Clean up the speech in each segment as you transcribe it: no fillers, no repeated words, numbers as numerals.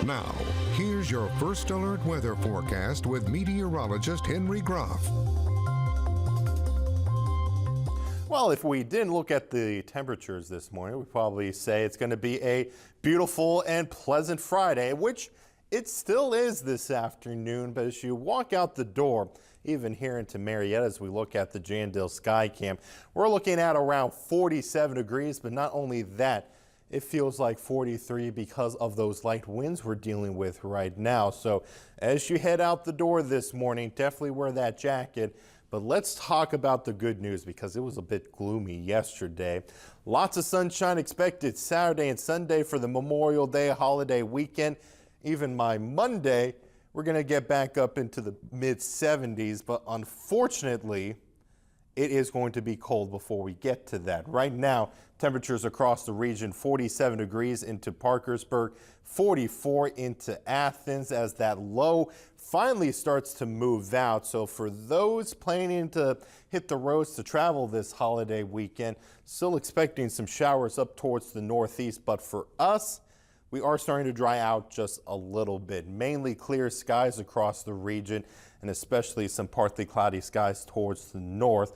Now, here's your first alert weather forecast with meteorologist Henry Groff. Well, if we didn't look at the temperatures this morning, we'd probably say it's going to be a beautiful and pleasant Friday, which it still is this afternoon. But as you walk out the door, even here into Marietta, as we look at the Jandale Sky Cam, we're looking at around 47 degrees. But not only that, it feels like 43 because of those light winds we're dealing with right now. So as you head out the door this morning, definitely wear that jacket. But let's talk about the good news because it was a bit gloomy yesterday. Lots of sunshine expected Saturday and Sunday for the Memorial Day holiday weekend. Even by Monday, we're going to get back up into the mid 70s. But unfortunately, it is going to be cold before we get to that. Right now, temperatures across the region, 47 degrees into Parkersburg, 44 into Athens as that low finally starts to move out. So for those planning to hit the roads to travel this holiday weekend, still expecting some showers up towards the northeast. But for us, we are starting to dry out just a little bit. Mainly clear skies across the region and especially some partly cloudy skies towards the north.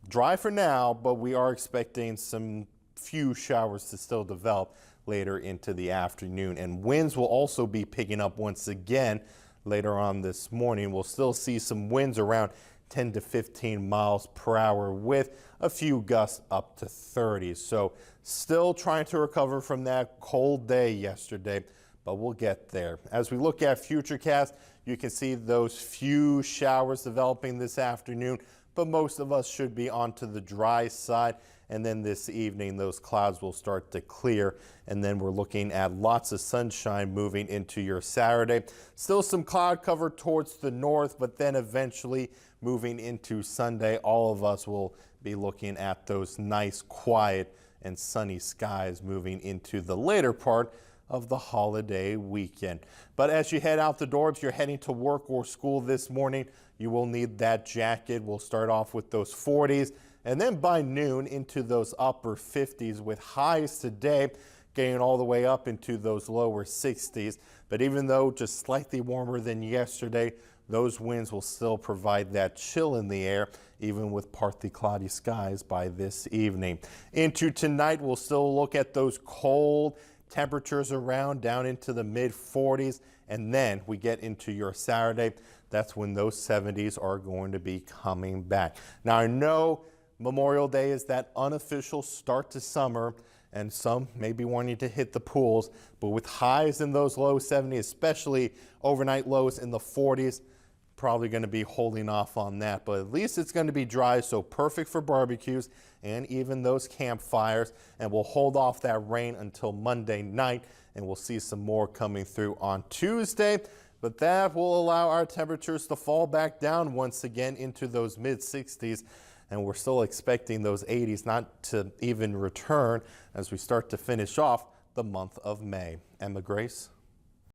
Dry for now, but we are expecting some few showers to still develop later into the afternoon. And winds will also be picking up once again later on this morning. We'll still see some winds around 10 to 15 miles per hour with a few gusts up to 30. So still trying to recover from that cold day yesterday, but we'll get there. As we look at Futurecast, you can see those few showers developing this afternoon, but most of us should be onto the dry side. And then this evening, those clouds will start to clear. And then we're looking at lots of sunshine moving into your Saturday. Still some cloud cover towards the north, but then eventually moving into Sunday, all of us will be looking at those nice, quiet and sunny skies moving into the later part of the holiday weekend. But as you head out the door, if you're heading to work or school this morning, you will need that jacket. We'll start off with those 40s and then by noon into those upper 50s with highs today getting all the way up into those lower 60s. But even though just slightly warmer than yesterday, those winds will still provide that chill in the air, even with partly cloudy skies by this evening. Into tonight, we'll still look at those cold temperatures around down into the mid 40s. And then we get into your Saturday. That's when those 70s are going to be coming back. Now, I know Memorial Day is that unofficial start to summer, and some may be wanting to hit the pools, but with highs in those low 70s, especially overnight lows in the 40s, probably going to be holding off on that. But at least it's going to be dry, so perfect for barbecues and even those campfires. And we'll hold off that rain until Monday night, and we'll see some more coming through on Tuesday. But that will allow our temperatures to fall back down once again into those mid 60s. And we're still expecting those 80s not to even return as we start to finish off the month of May. Emma Grace.